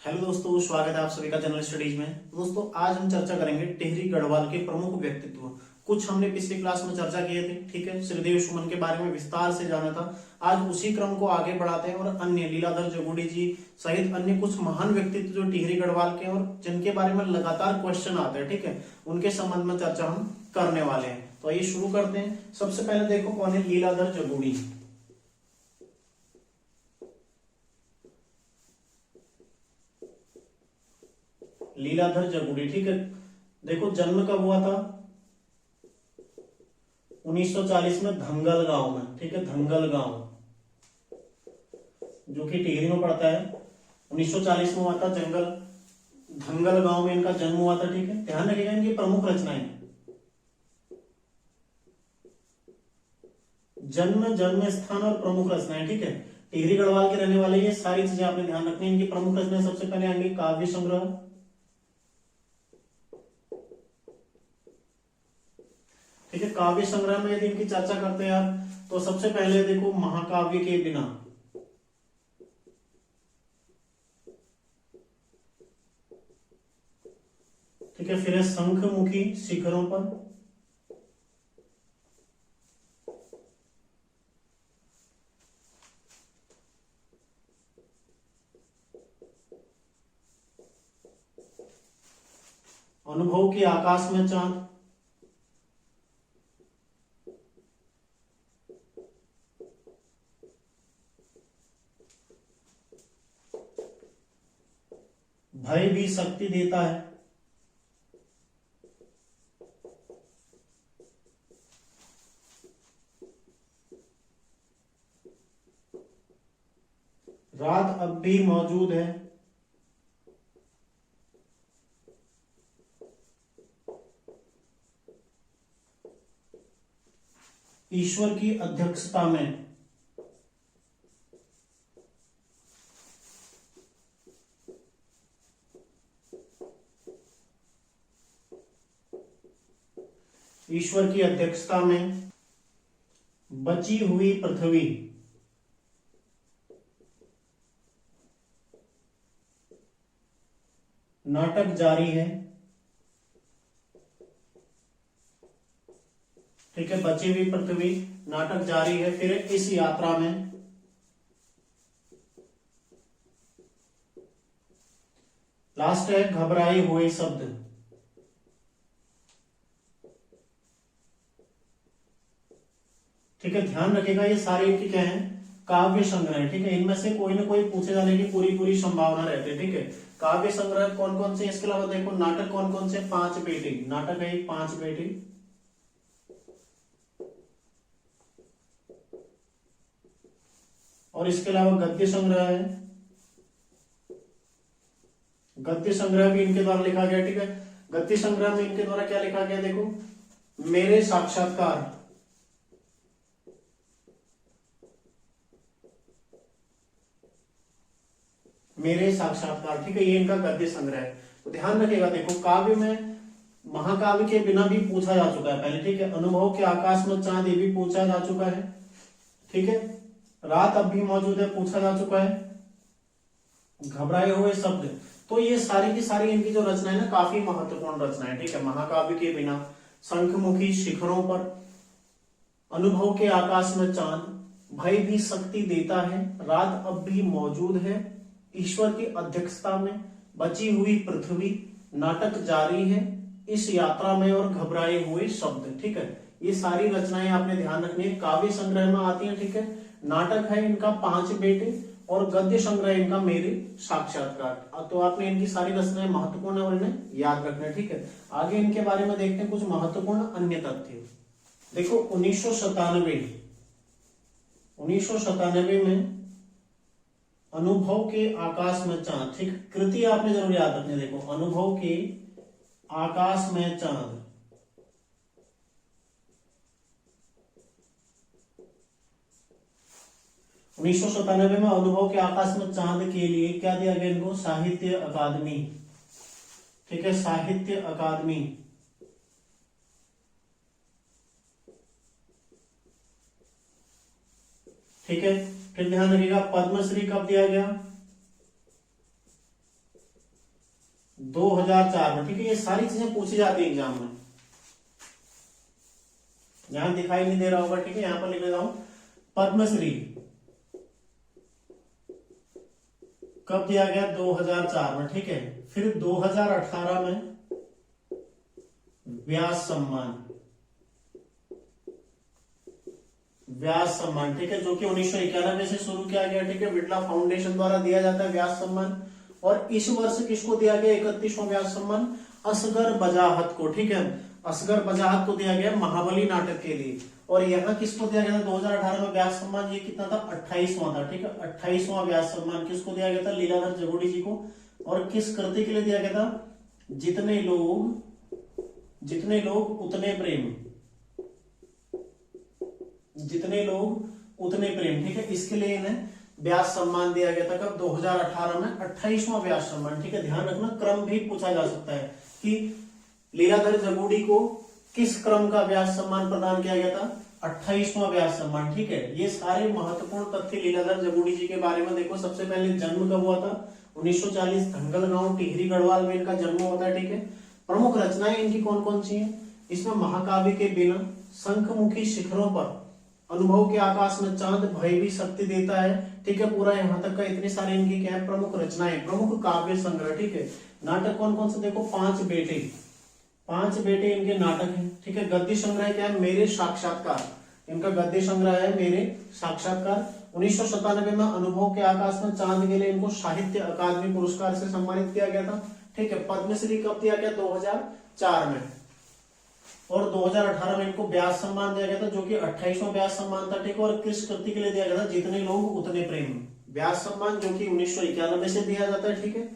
Hello दोस्तों, स्वागत है आप सभी का जनरल स्टडीज में। दोस्तों, आज हम चर्चा करेंगे टिहरी गढ़वाल के प्रमुख व्यक्तित्व। कुछ हमने पिछली क्लास में चर्चा किए थे, ठीक है। श्रीदेव सुमन के बारे में विस्तार से जाना था। आज उसी क्रम को आगे बढ़ाते हैं और अन्य लीलाधर जगुड़ी जी सहित अन्य कुछ महान व्यक्तित्व जो टिहरी गढ़वाल के और जिनके बारे में लगातार क्वेश्चन आते हैं, ठीक है, उनके संबंध में चर्चा हम करने वाले हैं। तो आइए शुरू करते हैं। सबसे पहले देखो कौन है लीलाधर जगुड़ी। लीलाधर जगुड़ी, ठीक है। देखो जन्म कब हुआ था? 1940 में धंगल गांव में, ठीक है, धंगल गांव जो कि टिहरी में पड़ता है। 1940 में हुआ था धंगल गांव में इनका जन्म हुआ था, ठीक है। ध्यान रखिएगा इनकी प्रमुख रचनाएं, जन्म स्थान और प्रमुख रचनाएं, ठीक है। टिहरी गढ़वाल के रहने वाले, ये सारी चीजें आपने ध्यान रखनी है। इनकी प्रमुख रचनाएं सबसे पहले आएंगे काव्य संग्रह, ठीक है। काव्य संग्रह में यदि इनकी चर्चा करते हैं आप, तो सबसे पहले देखो महाकाव्य के बिना, ठीक है। फिर है शंखमुखी शिखरों पर, अनुभव के आकाश में चांद, भय भी शक्ति देता है, रात अब भी मौजूद है, ईश्वर की अध्यक्षता में, ईश्वर की अध्यक्षता में, बची हुई पृथ्वी, नाटक जारी है, ठीक है। बची हुई पृथ्वी, नाटक जारी है। फिर इस यात्रा में, लास्ट है घबराए हुए शब्द, ठीक है। ध्यान रखिएगा ये सारे इनके क्या है, काव्य संग्रह, ठीक है। इनमें से कोई ना कोई पूछे जाने की पूरी पूरी संभावना रहती है, ठीक है। काव्य संग्रह कौन कौन से, इसके अलावा देखो नाटक कौन कौन से, पांच बेटी नाटक है, पांच बेटी, और इसके अलावा गद्य संग्रह है, गद्य संग्रह भी इनके द्वारा लिखा गया, ठीक है। गद्य संग्रह में इनके द्वारा क्या लिखा गया, देखो मेरे साक्षात्कार, मेरे साक्षात्कार, ठीक है। ये इनका गद्य संग्रह है। तो ध्यान रखिएगा, देखो काव्य में महाकाव्य के बिना भी पूछा जा चुका है पहले, ठीक है। अनुभव के आकाश में चांद, ये भी पूछा जा चुका है, ठीक है। रात अब भी मौजूद है, पूछा जा चुका है। घबराए हुए शब्द, तो ये सारी की सारी इनकी जो रचना है ना, काफी महत्वपूर्ण रचना है, ठीक है। महाकाव्य के बिना, शंखमुखी शिखरों पर, अनुभव के आकाश में चांद, भय भी शक्ति देता है, रात अब भी मौजूद है, ईश्वर की अध्यक्षता में, बची हुई पृथ्वी, नाटक जारी है, इस यात्रा में, और घबराए हुए शब्द, ठीक है। ये सारी रचनाएं आपने ध्यान रखनी है, काव्य संग्रह में आती हैं, ठीक है। नाटक है इनका पांच बेटे, और गद्य संग्रह इनका मेरे साक्षात्कार। तो आपने इनकी सारी रचनाएं महत्वपूर्ण है और इन्हें याद रखना है, ठीक है। आगे इनके बारे में देखते हैं कुछ महत्वपूर्ण अन्य तथ्य। देखो 1997 में अनुभव के आकाश में चांद, ठीक। कृति आपने जरूर याद रखनी है। देखो अनुभव के आकाश में चांद, 1997 में अनुभव के आकाश में चांद के लिए क्या दिया गया इनको, साहित्य अकादमी, ठीक है, साहित्य अकादमी। ठीक है। फिर ध्यान रखिएगा पद्मश्री कब दिया गया, 2004 में, ठीक है। ये सारी चीजें पूछी जाती है एग्जाम में। यहां दिखाई नहीं दे रहा होगा, ठीक है, यहां पर लिख देता हूं। पद्मश्री कब दिया गया? 2004 में, ठीक है। फिर 2018 में व्यास सम्मान, ठीक है, जो कि 1991 से शुरू किया गया, ठीक है, बिड़ला फाउंडेशन द्वारा दिया जाता है व्यास सम्मान। और इस वर्ष किसको दिया गया 31वां व्यास सम्मान? असगर बजाहत को, ठीक है, असगर बजाहत को दिया गया महाबली नाटक के लिए। और यहाँ किसको दिया गया था 2018 में व्यास सम्मान? ये कितना था? 28वां था, ठीक है, 28वां व्यास सम्मान किसको दिया गया था? लीलाधर जगोड़ी जी को। और किस कृति के लिए दिया गया था? जितने लोग उतने प्रेम, जितने लोग उतने प्रेम, ठीक है, इसके लिए इन्हें व्यास सम्मान दिया गया था। कब? 2018 में 28वां व्यास सम्मान, ठीक है। ध्यान रखना, क्रम भी पूछा जा सकता है कि लीलाधर जगोड़ी को किस क्रम का व्यास सम्मान प्रदान किया गया था? 28वां व्यास सम्मान, ठीक है। ये सारे महत्वपूर्ण तथ्य लीलाधर जगोड़ी जी के बारे में देखो। सबसे पहले जन्म कब हुआ था? 1940, धनगल गांव टिहरी गढ़वाल में इनका जन्म होता है, ठीक है। प्रमुख रचनाएं इनकी कौन कौन सी हैं? इसमें महाकाव्य के बिना, शंखमुखी शिखरों पर, अनुभव के आकाश में चांद, भय भी शक्ति देता है, ठीक है, पूरा यहाँ तक का इतने सारे इनकी क्या है? प्रमुख रचनाएं, प्रमुख काव्य संग्रह, ठीक है। नाटक कौन कौन से? देखो, 5 बेटे इनके नाटक हैं, ठीक है। गद्य संग्रह क्या है? मेरे साक्षात्कार, इनका गद्य संग्रह है मेरे साक्षात्कार। 1997 में अनुभव के आकाश में चांद के लिए इनको साहित्य अकादमी पुरस्कार से सम्मानित किया गया था, ठीक है। पद्मश्री कब दिया गया? 2004 में। और 2018 में इनको व्यास सम्मान दिया गया था, जो कि 28वां व्यास सम्मान था, ठीक है। और किस कृति के लिए दिया गया था? जितने लोग उतने प्रेम व्यास सम्मान, जो कि 1991 से दिया जाता है, ठीक है,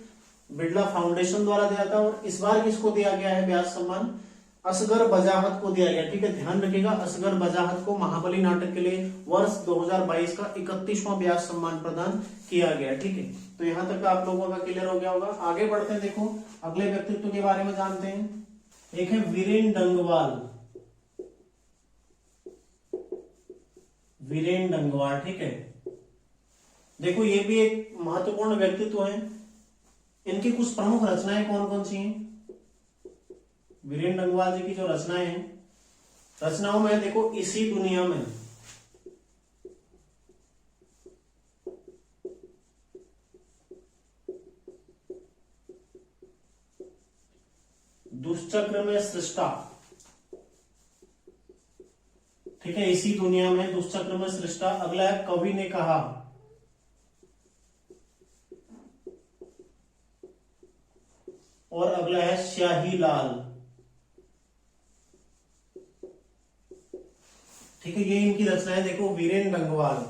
बिड़ला फाउंडेशन द्वारा दिया था। और इस बार किसको दिया गया है व्यास सम्मान? असगर बजाहत को दिया गया, ठीक है। ध्यान रखिएगा, असगर बजाहत को महाबली नाटक के लिए वर्ष 2022 का 31वां व्यास सम्मान प्रदान किया गया, ठीक है। तो यहां तक आप लोगों का क्लियर हो गया होगा। आगे बढ़ते हैं, देखो अगले व्यक्तित्व के बारे में जानते हैं। एक है वीरेन डंगवाल, ठीक है। देखो ये भी एक महत्वपूर्ण व्यक्तित्व है। इनकी कुछ प्रमुख रचनाएं कौन कौन सी हैं? वीरेन डंगवाल जी की जो रचनाएं हैं, रचनाओं में देखो इसी दुनिया में, दुष्चक्र में सृष्टा, ठीक है, इसी दुनिया में, दुष्चक्र में सृष्टा। अगला है कवि ने कहा, और अगला है स्याही लाल, ठीक है। ये इनकी रचनाएं देखो, वीरेन डंगवाल,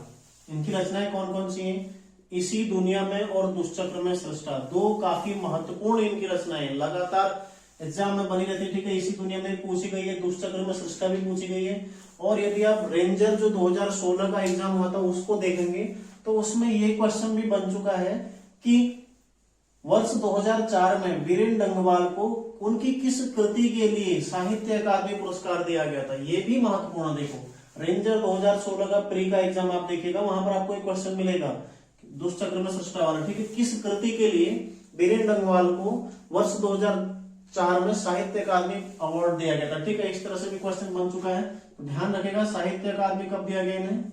इनकी रचनाएं कौन कौन सी हैं? इसी दुनिया में और दुष्चक्र में सृष्टा, दो काफी महत्वपूर्ण इनकी रचनाएं लगातार एग्जाम में बनी रहती है, ठीक है। इसी दुनिया में पूछी गई है, दुष्चक्र में सृष्टा भी पूछी गई है। और यदि आप रेंजर जो 2016 का एग्जाम हुआ था उसको देखेंगे तो उसमें ये क्वेश्चन भी बन चुका है कि वर्ष 2004 में वीरेन डंगवाल को उनकी किस कृति के लिए साहित्य अकादमी पुरस्कार दिया गया था। ये भी महत्वपूर्ण, देखो रेंजर 2016 का प्री का एग्जाम आप देखिएगा, वहां पर आपको एक क्वेश्चन मिलेगा दुष्चक्र में सृष्टा वाला, ठीक है। किस कृति के लिए वीरेन डंगवाल को वर्ष 2004 में साहित्य अकादमी अवार्ड दिया गया था, ठीक है। इस तरह से भी क्वेश्चन बन चुका है, तो ध्यान रखेगा साहित्य अकादमी कब दिया गया इन्हें?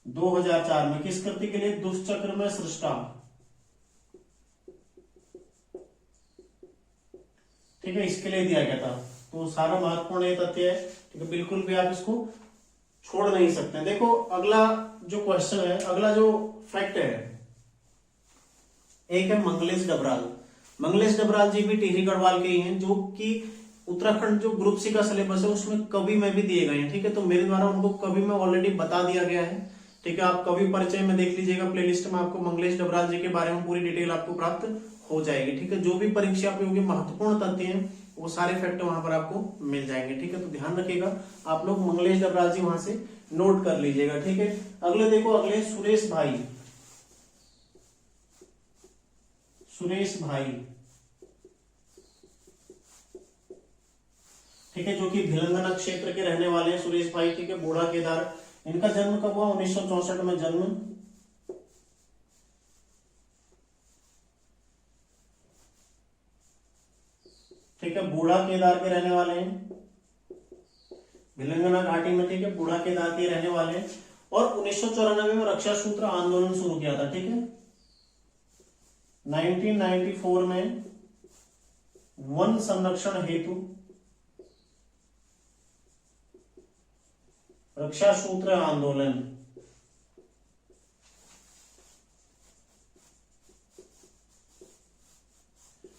2004 में। किस कृति के लिए? दुष्चक्र में सृष्टा, ठीक है, इसके लिए दिया गया था। तो सारा महत्वपूर्ण ये तथ्य है, ठीक है, बिल्कुल भी आप इसको छोड़ नहीं सकते। देखो अगला जो क्वेश्चन है, अगला जो फैक्ट है, एक है मंगलेश डबराल। मंगलेश डबराल जी भी टिहरी गढ़वाल के ही हैं, जो कि उत्तराखंड जो ग्रुप सी का सिलेबस है उसमें कवि में भी दिए गए हैं, ठीक है। तो मेरे द्वारा उनको कवि में ऑलरेडी बता दिया गया है, ठीक है। आप कवि परिचय में देख लीजिएगा, प्लेलिस्ट में आपको मंगलेश डबराल जी के बारे में पूरी डिटेल आपको प्राप्त हो जाएगी, ठीक है। जो भी परीक्षा पे होगी महत्वपूर्ण तथ्य हैं वो सारे फैक्ट वहां पर आपको मिल जाएंगे, ठीक है। तो ध्यान रखिएगा, आप लोग मंगलेश डबराल जी वहां से नोट कर लीजिएगा, ठीक है। अगले देखो, अगले सुरेश भाई, ठीक है, जो कि भिलंगना क्षेत्र के रहने वाले हैं सुरेश भाई, ठीक है। बूढ़ा केदार, इनका जन्म कब हुआ? 1964 में जन्म, ठीक है, बूढ़ा केदार के रहने वाले हैं, भिलंगना घाटी में, ठीक है, बूढ़ा केदार के रहने वाले हैं। और 1994 में रक्षा सूत्र आंदोलन शुरू किया था, ठीक है। 1994 में वन संरक्षण हेतु रक्षा सूत्र आंदोलन,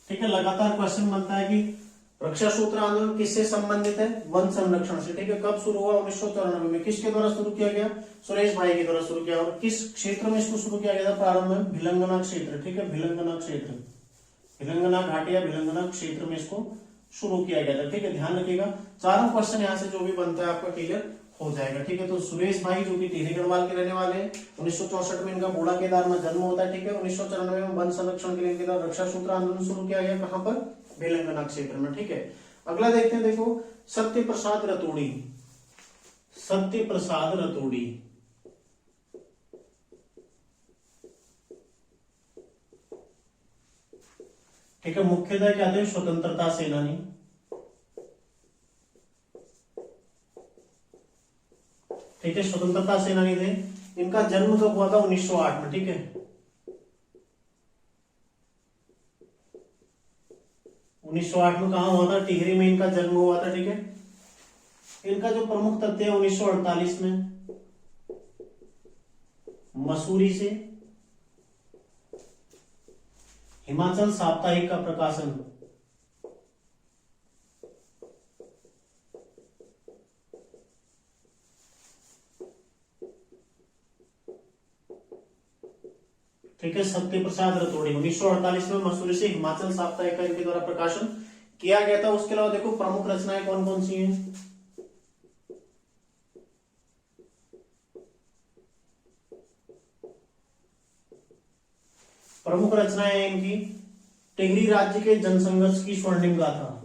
ठीक है। लगातार क्वेश्चन बनता है कि रक्षा सूत्र आंदोलन किससे संबंधित है? वन संरक्षण से, ठीक है। कब शुरू हुआ? 1994 में। किसके द्वारा शुरू किया गया? सुरेश भाई के द्वारा शुरू किया। और किस क्षेत्र में इसको शुरू किया गया था? प्रारंभ में भिलंगना क्षेत्र, ठीक है, भिलंगना क्षेत्र, भिलंगना घाटी या भिलंगना क्षेत्र में इसको शुरू किया गया था, ठीक है। ध्यान रखिएगा, चारों क्वेश्चन यहाँ से जो भी बनता है आपका क्लियर हो जाएगा, ठीक है। तो सुरेश भाई जो कि टिहरी गढ़वाल के रहने वाले हैं, 1964 में इनका बूढ़ा केदार में जन्म होता है, ठीक है। 1994 में वन संरक्षण के लिए इनके द्वारा रक्षा सूत्र आंदोलन शुरू किया गया, कहां पर? भिलंगना क्षेत्र में, ठीक है। अगला देखते हैं, देखो, सत्य प्रसाद रतोड़ी, सत्य प्रसाद रतोड़ी, ठीक है। मुख्यतः क्या थे? स्वतंत्रता सेनानी, ठीक है, स्वतंत्रता सेनानी थे। इनका जन्म कब हुआ था? 1908 में, ठीक है। 1908 में कहा हुआ था? टिहरी में इनका जन्म हुआ था, ठीक है। इनका जो प्रमुख तथ्य है 1948 में मसूरी से हिमाचल साप्ताहिक का प्रकाशन, ठीक है। सत्य प्रसाद रतोड़ी 1948 में मसूरी से हिमाचल साप्ताहिक का इनके द्वारा प्रकाशन किया गया था। उसके अलावा देखो प्रमुख रचनाएं कौन कौन सी हैं? प्रमुख रचनाएं हैं इनकी टिहरी राज्य के जनसंघर्ष की स्वर्णिम गाथा,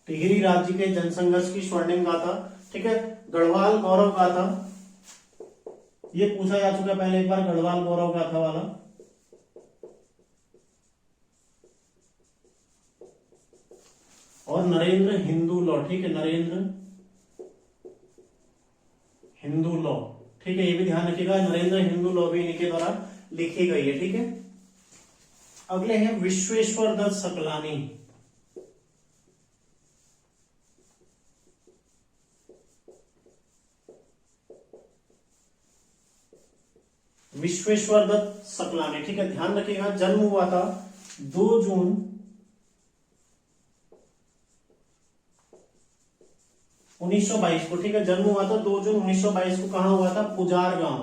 टिहरी राज्य के जनसंघर्ष की स्वर्णिम गाथा, ठीक है। गढ़वाल गौरव गाथा, ये पूछा जा चुका है पहले एक बार, गढ़वाल गौरव गाथा वाला। और नरेंद्र हिंदू लॉ, ठीक है, नरेंद्र हिंदू लॉ, ठीक है, ये भी ध्यान रखिएगा, नरेंद्र हिंदू लॉ भी इनके द्वारा लिखी गई है, ठीक है। अगले हैं विश्वेश्वर दत्त सकलानी, विश्वेश्वर दत्त सकलानी, ठीक है। ध्यान रखिएगा, जन्म हुआ था 2 जून 1922 को, ठीक है। जन्म हुआ था 2 जून 1922 को, कहां हुआ था? पुजार गांव,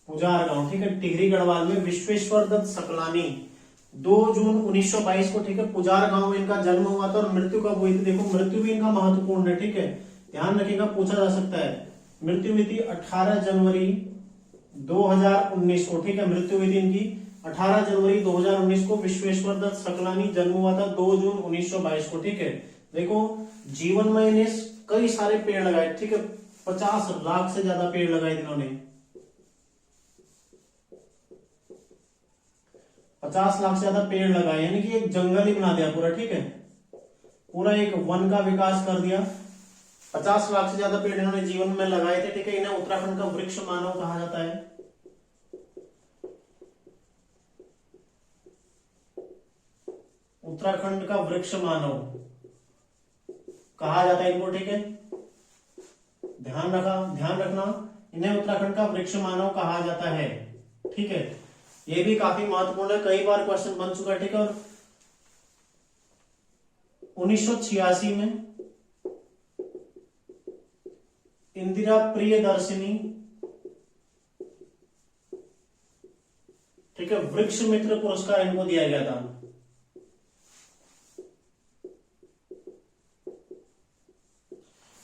पुजार गांव, ठीक है, टिहरी गढ़वाल में। विश्वेश्वर दत्त सकलानी 2 जून 1922 को, ठीक है, पुजार गांव में इनका जन्म हुआ था। और मृत्यु कब हुई थी? देखो मृत्यु भी इनका महत्वपूर्ण है, ठीक है, ध्यान रखिएगा, पूछा जा सकता है। मृत्यु हुई थी 18 जनवरी 2019 को, ठीक है, मृत्यु हुई थी इनकी 18 जनवरी 2019 को। विश्वेश्वर दत्त सकलानी, जन्म हुआ था 2 जून 1922 को, ठीक है। देखो जीवन में इन्हें कई सारे पेड़ लगाए, ठीक है, 50 लाख से ज्यादा पेड़ लगाए इन्होंने, 50 लाख से ज्यादा पेड़ लगाए, यानी कि एक जंगल ही बना दिया पूरा, ठीक है, पूरा एक वन का विकास कर दिया। 50 लाख से ज्यादा पेड़ इन्होंने जीवन में लगाए थे, ठीक है। इन्हें उत्तराखंड का वृक्ष मानव कहा जाता है, उत्तराखंड का वृक्ष मानव कहा जाता है इनको, ठीक है। ध्यान रखना, इन्हें उत्तराखंड का वृक्ष मानव कहा जाता है, ठीक है। ये भी काफी महत्वपूर्ण है, कई बार क्वेश्चन बन चुका है, ठीक है। और 1986 में इंदिरा प्रियदर्शिनी, ठीक है, वृक्ष मित्र पुरस्कार इनको दिया गया था,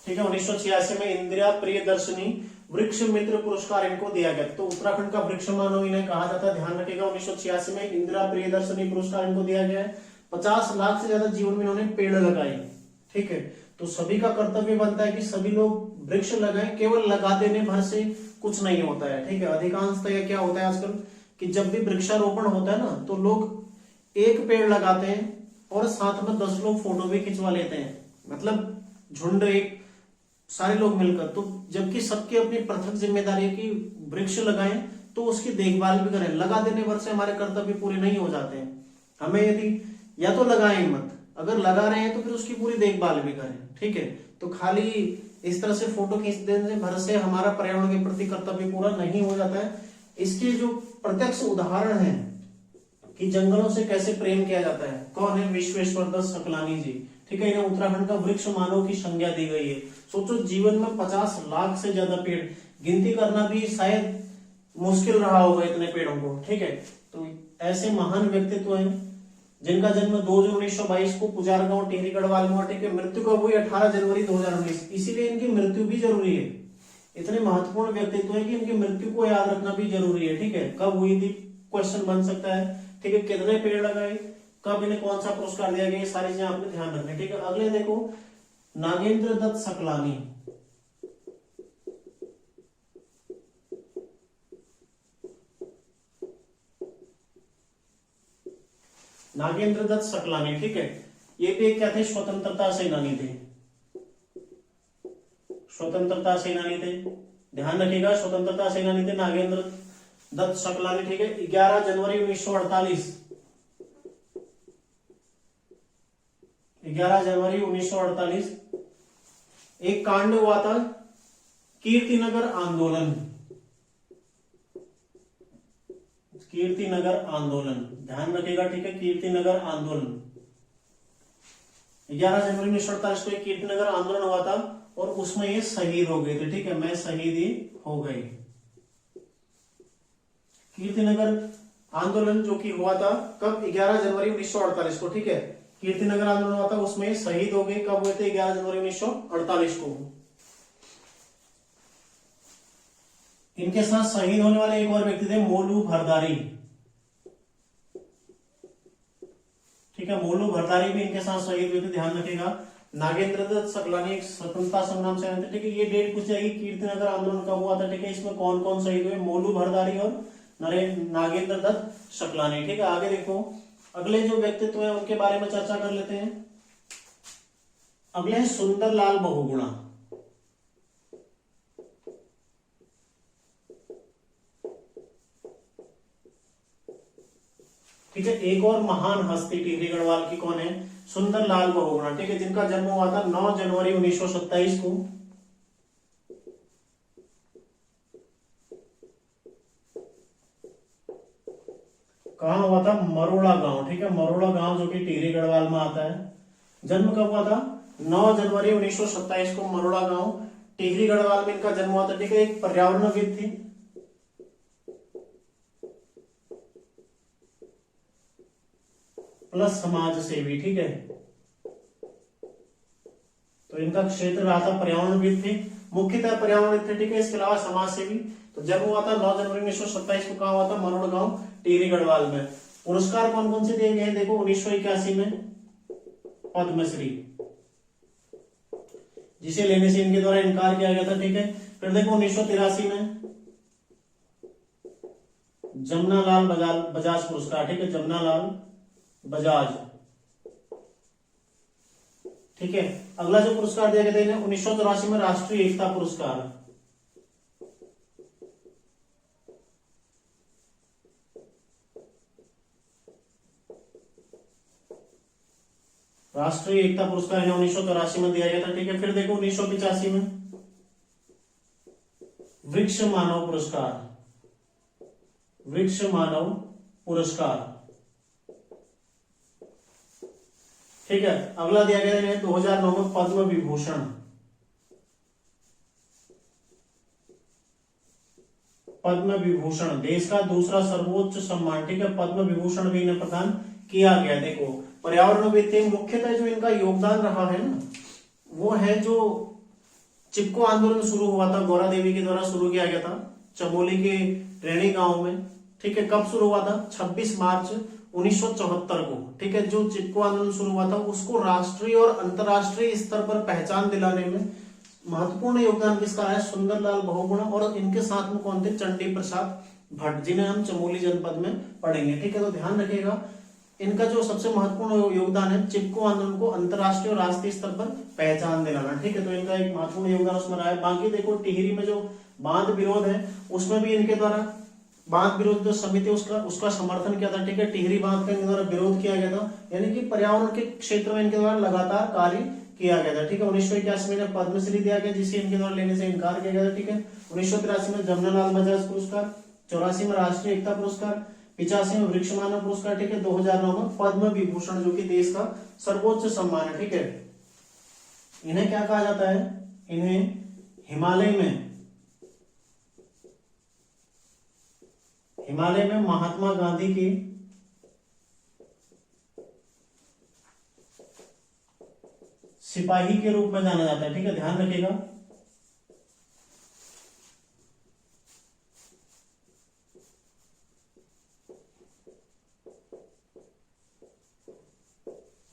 ठीक है। 1986 में इंदिरा प्रियदर्शिनी वृक्ष मित्र पुरस्कार इनको दिया गया। तो उत्तराखंड का वृक्ष मानव इन्हें कहा जाता है, ध्यान रखिएगा। 1986 में इंदिरा प्रियदर्शनी पुरस्कार इनको दिया गया है। 50 लाख से ज्यादा जीवन में इन्होंने पेड़ लगाए, ठीक है। तो सभी का कर्तव्य बनता है कि सभी लोग वृक्ष लगाएं, केवल लगा देने भर से कुछ नहीं होता है, ठीक है। अधिकांशतः क्या होता है आजकल कि जब भी वृक्षारोपण होता है ना, तो लोग एक पेड़ लगाते हैं और साथ में 10 लोग फोटो भी खिंचवा लेते हैं, मतलब झुंड एक सारे लोग मिलकर। तो जबकि सबकी अपनी पृथक जिम्मेदारी है कि वृक्ष लगाएं तो उसकी देखभाल भी करें। लगा देने भर से हमारे कर्तव्य पूरे नहीं हो जाते हैं। हमें यदि या तो लगाएं मत, अगर लगा रहे हैं तो फिर उसकी पूरी देखभाल भी करें, ठीक है। तो खाली इस तरह से फोटो खींच देने भर से हमारा पर्यावरण के प्रति कर्तव्य पूरा नहीं हो जाता है। इसके जो प्रत्यक्ष उदाहरण है कि जंगलों से कैसे प्रेम किया जाता है, कौन है? विश्वेश्वर दत्त सकलानी जी, ठीक है। इन्हें उत्तराखंड का वृक्ष मानव की संज्ञा दी गई है। सोचो जीवन में 50 लाख से ज्यादा पेड़, गिनती करना भी शायद मुश्किल रहा होगा इतने पेड़ों को, ठीक है। तो ऐसे महान व्यक्तित्व हैं जिनका जन्म 2 जून 1922 को पुजार गांव टिहरी गढ़वाल में हुआ, ठीक है। मृत्यु कब हुई? 18 जनवरी 2019। इसीलिए इनकी मृत्यु भी जरूरी है। इतने महत्वपूर्ण व्यक्तित्व है कि इनकी मृत्यु को याद रखना भी जरूरी है, ठीक है। कब हुई थी क्वेश्चन बन सकता है, ठीक है। कितने पेड़ लगाए, कब इन्हें कौन सा पुरस्कार दिया गया, ये सारी चीजें आपने ध्यान रखना, ठीक है। अगले देखो, नागेंद्र दत्त सकलानी। नागेंद्र दत्त सकलानी, ठीक है। ये भी क्या थे? स्वतंत्रता सेनानी थे, स्वतंत्रता सेनानी थे, ध्यान रखिएगा। स्वतंत्रता सेनानी थे नागेंद्र दत्त सकलानी, ठीक है। 11 जनवरी 1948, 11 जनवरी 1948 एक कांड हुआ था, कीर्तिनगर आंदोलन, कीर्तिनगर आंदोलन, ध्यान रखिएगा, ठीक है। कीर्तिनगर आंदोलन 11 जनवरी 1948 को एक कीर्तिनगर आंदोलन हुआ था और उसमें ये शहीद हो गए थे, ठीक है। मैं शहीद ही हो गई। कीर्तिनगर आंदोलन जो कि हुआ था कब? 11 जनवरी 1948 को, ठीक है। कीर्तिनगर आंदोलन हुआ था, उसमें शहीद हो गए। कब हुए थे? 11 जनवरी 1948 को। इनके साथ शहीद होने वाले एक और व्यक्ति थे, मोलू भरदारी, ठीक है। मोलू भरदारी भी इनके साथ शहीद हुए थे, ध्यान रखिएगा। नागेंद्र दत्त सकलानी एक स्वतंत्रता संग्राम सेनानी थे, ठीक है। ये डेट पूछ जाएगी, कीर्तिनगर आंदोलन कब हुआ था, ठीक है। इसमें कौन कौन शहीद हुए? मोलू भरदारी और नागेंद्र दत्त सकलानी, ठीक है। आगे देखो, अगले जो व्यक्तित्व है उनके बारे में चर्चा कर लेते हैं। अगले हैं सुंदरलाल बहुगुणा, ठीक है। एक और महान हस्ती टिहरी गढ़वाल की कौन है? सुंदरलाल बहुगुणा, ठीक है। जिनका जन्म हुआ था 9 जनवरी 1927 को। कहां हुआ था? मरोड़ा गांव, ठीक है। मरोड़ा गांव जो कि टिहरी गढ़वाल में आता है। जन्म कब हुआ था? 9 जनवरी 1927 को मरोड़ा गांव टिहरी गढ़वाल में इनका जन्म हुआ था, ठीक है। एक पर्यावरणविद थी, प्लस समाज सेवी, ठीक है। तो इनका क्षेत्र रहा था पर्यावरणविद थे, मुख्यतः पर्यावरणविद थे, ठीक है। इसके अलावा समाज सेवी। तो जन्म हुआ था 9 जनवरी 1927 को, कहा हुआ था? मरोड़ गांव टिहरी गढ़वाल में। पुरस्कार कौन कौन से दिए गए हैं? देखो, 1981 में पद्मश्री, जिसे लेने से इनके द्वारा इनकार किया गया था, ठीक है। फिर देखो 1983 में जमनालाल बजाज पुरस्कार, ठीक है। जमनालाल बजाज, ठीक है। अगला जो पुरस्कार दिया गया था 1984 में राष्ट्रीय एकता पुरस्कार, राष्ट्रीय एकता पुरस्कार 1984 में दिया गया था, ठीक है। फिर देखो 1985 में वृक्ष मानव पुरस्कार, वृक्ष मानव पुरस्कार, ठीक है। अगला दिया गया है 2009 में पद्म विभूषण, पद्म विभूषण देश का दूसरा सर्वोच्च सम्मान, ठीक है। पद्म विभूषण भी इन्हें प्रदान किया गया। देखो, पर्यावरणविद थे, मुख्यतः जो इनका योगदान रहा है ना, वो है जो चिपको आंदोलन शुरू हुआ था, गौरा देवी के द्वारा शुरू किया गया था चमोली के रेणी गांव में। ठीक है, कब शुरू हुआ था? 26 मार्च 1974 को। ठीक है, जो चिपको आंदोलन शुरू हुआ था उसको राष्ट्रीय और अंतरराष्ट्रीय स्तर पर पहचान दिलाने में महत्वपूर्ण योगदान किसका है? सुंदरलाल बहुगुणा। और इनके साथ में कौन थे? चंडी प्रसाद भट्ट, जिन्हें हम चमोली जनपद में पढ़ेंगे। ठीक है, तो ध्यान रखिएगा इनका जो सबसे महत्वपूर्ण योगदान है चिपको आंदोलन को अंतरराष्ट्रीय और राष्ट्रीय स्तर पर पहचान दिलाना। ठीक है, तो इनका एक महत्वपूर्ण योगदान उसमें रहा है। बाकी देखो टिहरी में जो बांध विरोध है उसमें भी इनके द्वारा बांध विरोध जो समिति उसका समर्थन किया था। ठीक है, टिहरी बांध का इनके द्वारा विरोध किया गया था, यानी कि पर्यावरण के क्षेत्र में इनके द्वारा लगातार कार्य किया गया था। ठीक है, 1981 में पद्मश्री दिया गया जिसे इनके द्वारा लेने से इनकार किया गया था। ठीक है, 1983 में जमनालाल बजाज पुरस्कार, 84 में राष्ट्रीय एकता पुरस्कार, 85 में वृक्ष मानव पुरस्कार। ठीक है, 2009 में पद्म विभूषण जो कि देश का सर्वोच्च सम्मान है। ठीक है, इन्हें क्या कहा जाता है? इन्हें हिमालय में महात्मा गांधी के सिपाही के रूप में जाना जाता है। ठीक है, ध्यान रखिएगा।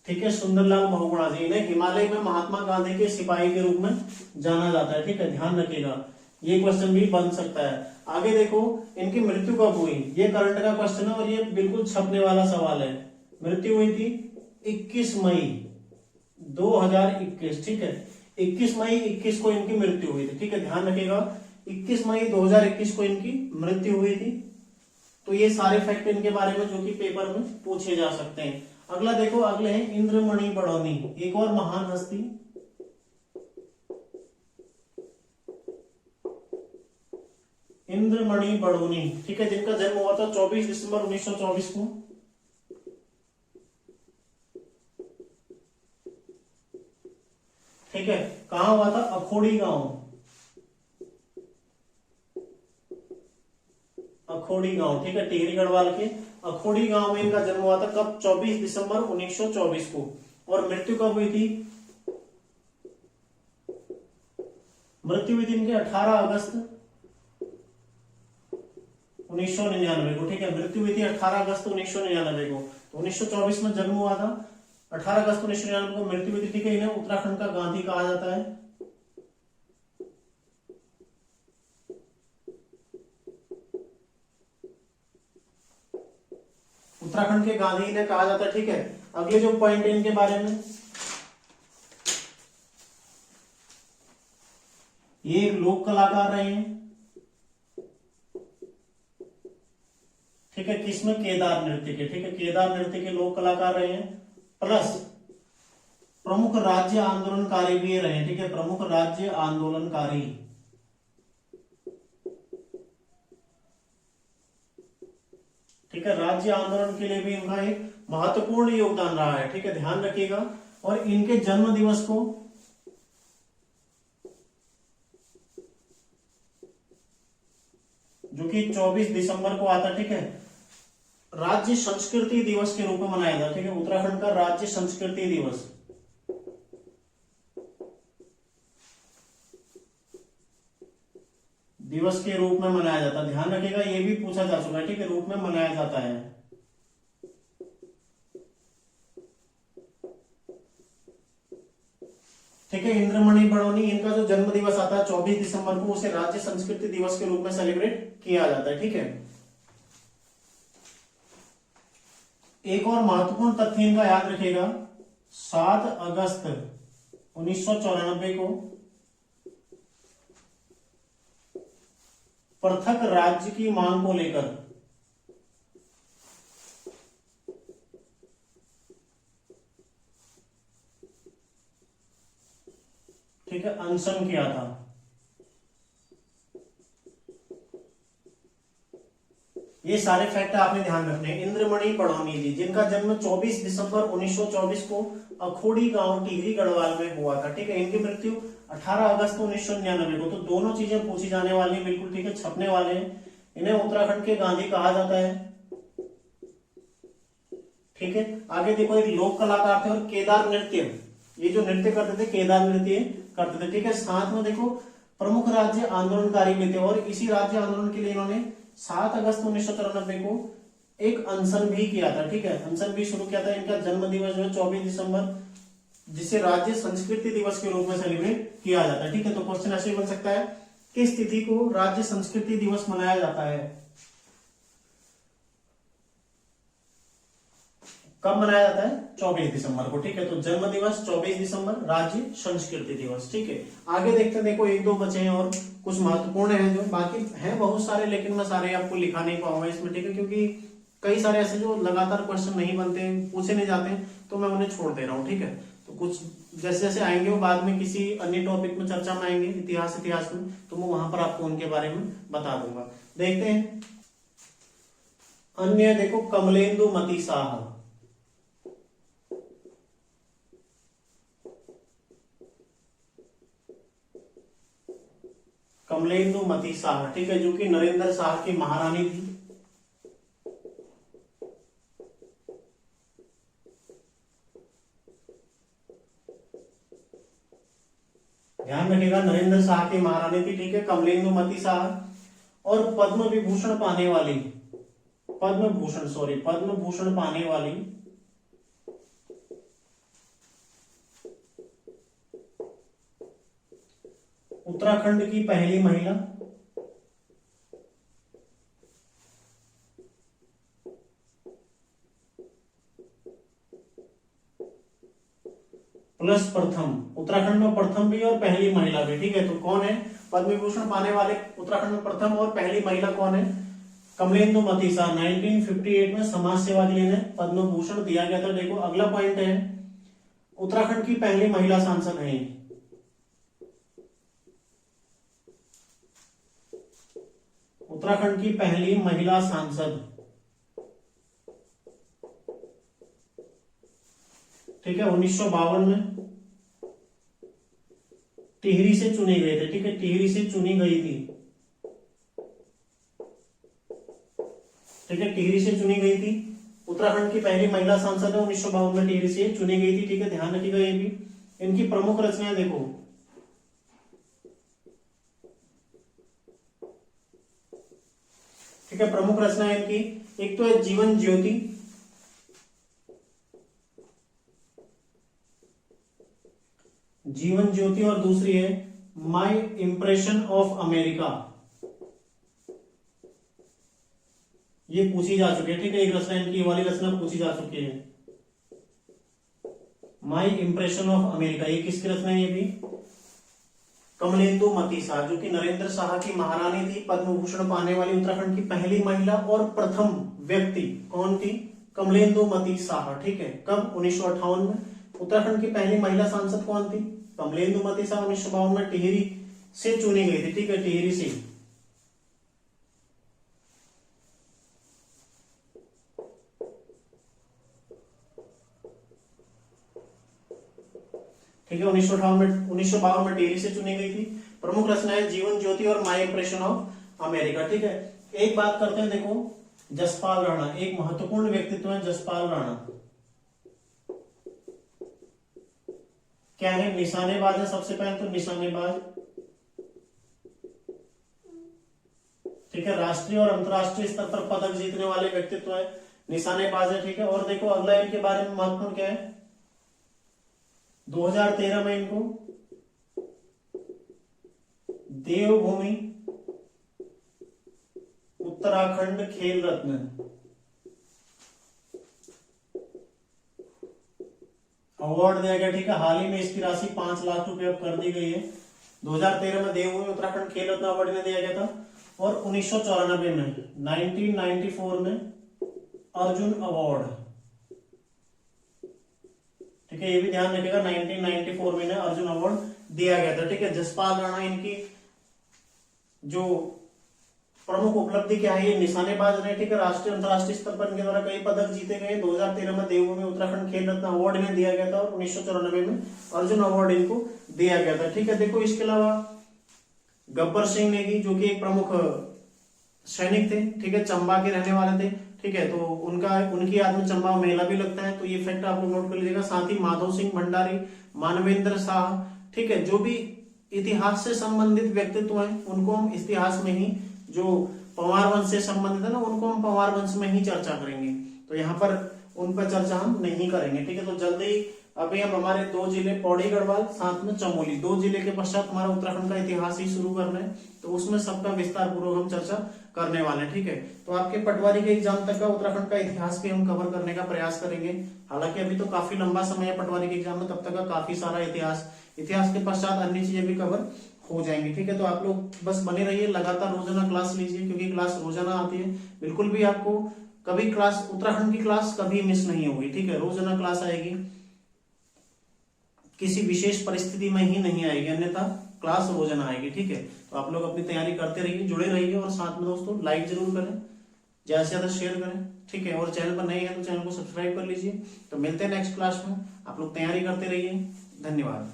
ठीक है, सुंदरलाल बहुगुणा जी, इन्हें हिमालय में महात्मा गांधी के सिपाही के रूप में जाना जाता है। ठीक है, ध्यान रखिएगा, ये क्वेश्चन भी बन सकता है। आगे देखो इनकी मृत्यु कब हुई? ये करंट का क्वेश्चन है और ये बिल्कुल छपने वाला सवाल है। मृत्यु हुई थी 21 मई 2021। ठीक है, 21 मई 21 को इनकी मृत्यु हुई थी। ठीक है, ध्यान रखिएगा 21 मई 2021 को इनकी मृत्यु हुई थी। तो ये सारे फैक्ट इनके बारे में जो कि पेपर में पूछे जा सकते हैं। अगला देखो, अगले हैं इंद्रमणि बड़ौनी, एक और महान हस्ती। इंद्रमणि बड़ौनी, ठीक है, जिनका जन्म हुआ था 24 दिसंबर 1924 को। ठीक है, कहां हुआ था? अखोड़ी गांव, अखोड़ी गांव। ठीक है, टिहरी गढ़वाल के अखोड़ी गांव में इनका जन्म हुआ था। कब? 24 दिसंबर 1924 को। और मृत्यु कब हुई थी? मृत्यु हुई थी इनके 18 अगस्त 1999 को। ठीक है, मृत्यु हुई थी 18 अगस्त 1999 को। तो 1924 में जन्म हुआ था, 18 अगस्त 1999 को मृत्यु हुई थी। ठीक है, इन्हें उत्तराखंड का गांधी कहा जाता है। उत्तराखंड के गांधी इन्हें कहा जाता है। ठीक है, अगले जो पॉइंट है इनके बारे में, ये एक लोक कलाकार रहे हैं। ठीक है, किसमें? केदार नृत्य के। ठीक है, केदार नृत्य के लोक कलाकार रहे हैं, प्लस प्रमुख राज्य आंदोलनकारी भी रहे। ठीक है, प्रमुख राज्य आंदोलनकारी। ठीक है, राज्य आंदोलन के लिए भी इनका एक महत्वपूर्ण योगदान रहा है। ठीक है, ध्यान रखिएगा। और इनके जन्म दिवस को जो कि 24 दिसंबर को आता, ठीक है, राज्य संस्कृति दिवस के रूप में मनाया जाता है। ठीक है, उत्तराखंड का राज्य संस्कृति दिवस। दिवस के रूप में मनाया जाता है, ध्यान रखिएगा, ये भी पूछा जा चुका है। ठीक है, रूप में मनाया जाता है। ठीक है, इंद्रमणि बड़ौनी, इनका जो जन्म दिवस आता है 24 दिसंबर को, उसे राज्य संस्कृति दिवस के रूप में सेलिब्रेट किया जाता है। ठीक है, एक और महत्वपूर्ण तथ्य इनका याद रखिएगा, 7 अगस्त 1994 को पृथक राज्य की मांग को लेकर ठीक है अनशन किया था। ये सारे फैक्ट आपने ध्यान रखने हैं। इंद्रमणि बड़ौनी जी, जिनका जन्म 24 दिसंबर 1924 को अखोड़ी गांव टिहरी गढ़वाल में हुआ था। ठीक है, इनकी मृत्यु 18 अगस्त 1999 को। तो दोनों चीजें पूछी जाने वाली, बिल्कुल ठीक है, छपने वाले हैं। इन्हें उत्तराखंड के गांधी कहा जाता है। ठीक है, आगे देखो, एक लोक कलाकार थे और केदार नृत्य, ये जो नृत्य करते थे केदार नृत्य करते थे, ठीक है। साथ में देखो प्रमुख राज्य आंदोलनकारी भी थे और इसी राज्य आंदोलन के लिए इन्होंने 7 अगस्त 1994 को एक अनशन भी किया था, ठीक है। अनशन भी शुरू किया था। इनका जन्म दिवस जो है 24 दिसंबर, जिसे राज्य संस्कृति दिवस के रूप में सेलिब्रेट किया जाता है, ठीक है। तो क्वेश्चन ऐसे बन सकता है, किस तिथि को राज्य संस्कृति दिवस मनाया जाता है, कब मनाया जाता है? 24 दिसंबर को, ठीक है। तो जन्म दिवस 24 दिसंबर, राज्य संस्कृति दिवस, ठीक है। आगे देखते हैं, देखो एक दो बचे हैं और कुछ महत्वपूर्ण हैं, जो बाकी हैं बहुत सारे, लेकिन मैं सारे आपको लिखा नहीं पाऊंगा इसमें, ठीक है, क्योंकि कई सारे ऐसे जो लगातार क्वेश्चन नहीं बनते, पूछे नहीं जाते, तो मैं उन्हें छोड़ दे रहा हूँ, ठीक है। तो कुछ जैसे जैसे आएंगे वो बाद में किसी अन्य टॉपिक में चर्चा में आएंगे, इतिहास में, तो मैं वहां पर आपको उनके बारे में बता दूंगा। देखते हैं अन्य, देखो कमलेन्दु मति शाह, कमलेन्दु मति शाह, ठीक है, जो कि नरेंद्र शाह की महारानी थी। ध्यान रखिएगा, नरेंद्र शाह की महारानी थी, ठीक है, कमलेन्दु मति शाह। और पद्म विभूषण पाने वाली, पद्म भूषण पाने वाली उत्तराखंड की पहली महिला, प्लस प्रथम, उत्तराखंड में प्रथम भी और पहली महिला भी, ठीक है। तो कौन है पद्म विभूषण पाने वाले उत्तराखंड में प्रथम और पहली महिला कौन है? कमलेन्दु मति शाह। 1958 में समाज सेवा के लिए पद्म भूषण दिया गया था। देखो अगला पॉइंट है, उत्तराखंड की पहली महिला सांसद है, उत्तराखंड की पहली महिला सांसद, ठीक है, 1952 में टिहरी से चुने गए थे, ठीक है, टिहरी से चुनी गई थी, ठीक है, टिहरी से चुनी गई थी। उत्तराखंड की पहली महिला सांसद है, 1952 में टिहरी से चुनी गई थी, ठीक है, ध्यान रखिएगा ये भी। इनकी प्रमुख रचनाएं देखो, ठीक है, प्रमुख रचना इनकी, एक तो है जीवन ज्योति, जीवन ज्योति, और दूसरी है माय इंप्रेशन ऑफ अमेरिका। ये पूछी जा चुकी है, ठीक है, एक रचना इनकी वाली रचना पूछी जा चुकी है, माय इंप्रेशन ऑफ अमेरिका। ये किसकी रचना है? ये भी कमलेन्दु मति शाह, जो कि नरेंद्र शाह की महारानी थी, पद्म भूषण पाने वाली उत्तराखंड की पहली महिला और प्रथम व्यक्ति कौन थी? कमलेन्दु मति शाह, ठीक है। कब? 1958 में। उत्तराखंड की पहली महिला सांसद कौन थी? कमलेन्दु मति शाह। 1952 में टिहरी से चुनी गई थी, ठीक है, टिहरी से। ठीक है, 1952 में टिहरी से चुनी गई थी। प्रमुख रचनाएं जीवन ज्योति और माय इंप्रेशन ऑफ अमेरिका, ठीक है। एक बात करते हैं, देखो जसपाल राणा, एक महत्वपूर्ण व्यक्तित्व है जसपाल राणा। क्या है? निशानेबाज है, सबसे पहले तो निशानेबाज, ठीक है, राष्ट्रीय और अंतरराष्ट्रीय स्तर पर पदक जीतने वाले व्यक्तित्व है, निशानेबाज है, ठीक है। और देखो अगला इनके बारे में महत्वपूर्ण क्या है, 2013 में इनको देवभूमि उत्तराखंड खेल रत्न अवार्ड दिया गया, ठीक है। हाल ही में इसकी राशि 5 लाख रुपए अब कर दी गई है। 2013 में देवभूमि उत्तराखंड खेल रत्न अवार्ड इन्हें दिया गया था। और 1994 में 1994 में अर्जुन अवार्ड, ठीक है, ये भी ध्यान रखिएगा, 1994 में इन्हें अर्जुन अवार्ड दिया गया था, ठीक है। जसपाल राणा, इनकी जो प्रमुख उपलब्धि क्या है? ये निशानेबाज रहे, ठीक है, राष्ट्रीय अंतरराष्ट्रीय स्तर पर इनके द्वारा कई पदक जीते गए। 2013 में देवभूमि उत्तराखंड खेल रत्न अवार्ड इन्हें दिया गया था और 1994 में अर्जुन अवार्ड इनको दिया गया था, ठीक है। देखो इसके अलावा गब्बर सिंह नेगी, जो कि एक प्रमुख सैनिक थे, ठीक है, चंबा के रहने वाले थे, ठीक है, तो उनकी याद में चंबा मेला भी लगता है, तो ये फैक्ट आप लोग नोट कर लीजिएगा। साथ ही माधव सिंह भंडारी, मानवेंद्र शाह, ठीक है। जो भी इतिहास से संबंधित व्यक्तित्व हैं उनको हम इतिहास में ही, जो पंवार वंश से संबंधित है ना उनको हम पंवार वंश में ही चर्चा करेंगे। तो यहाँ पर उन पर चर्चा हम नहीं करेंगे, ठीक है। तो जल्दी अभी हम हमारे 2 जिले पौड़ी गढ़वाल साथ में चमोली, 2 जिले के पश्चात हमारा उत्तराखंड का इतिहास ही शुरू करना है। तो उसमें सबका विस्तार पूर्वक हम चर्चा करने वाले हैं, ठीक है। तो आपके पटवारी के एग्जाम तक का उत्तराखंड का इतिहास भी हम कवर करने का प्रयास करेंगे। हालांकि अभी तो काफी लंबा समय है पटवारी के एग्जाम में, तब तक का काफी सारा इतिहास के पश्चात अन्य चीजें भी कवर हो जाएंगी, ठीक है। तो आप लोग बस बने रहिए, लगातार रोजाना क्लास लीजिए, क्योंकि क्लास रोजाना आती है। बिल्कुल भी आपको कभी क्लास, उत्तराखंड की क्लास कभी मिस नहीं होगी, ठीक है। रोजाना क्लास आएगी, किसी विशेष परिस्थिति में ही नहीं आएगी, अन्यथा क्लास रोजाना आएगी, ठीक है। तो आप लोग अपनी तैयारी करते रहिए, जुड़े रहिए, और साथ में दोस्तों लाइक जरूर करें, ज्यादा से ज्यादा शेयर करें, ठीक है। और चैनल पर नए हैं तो चैनल को सब्सक्राइब कर लीजिए। तो मिलते हैं नेक्स्ट क्लास में, आप लोग तैयारी करते रहिए। धन्यवाद।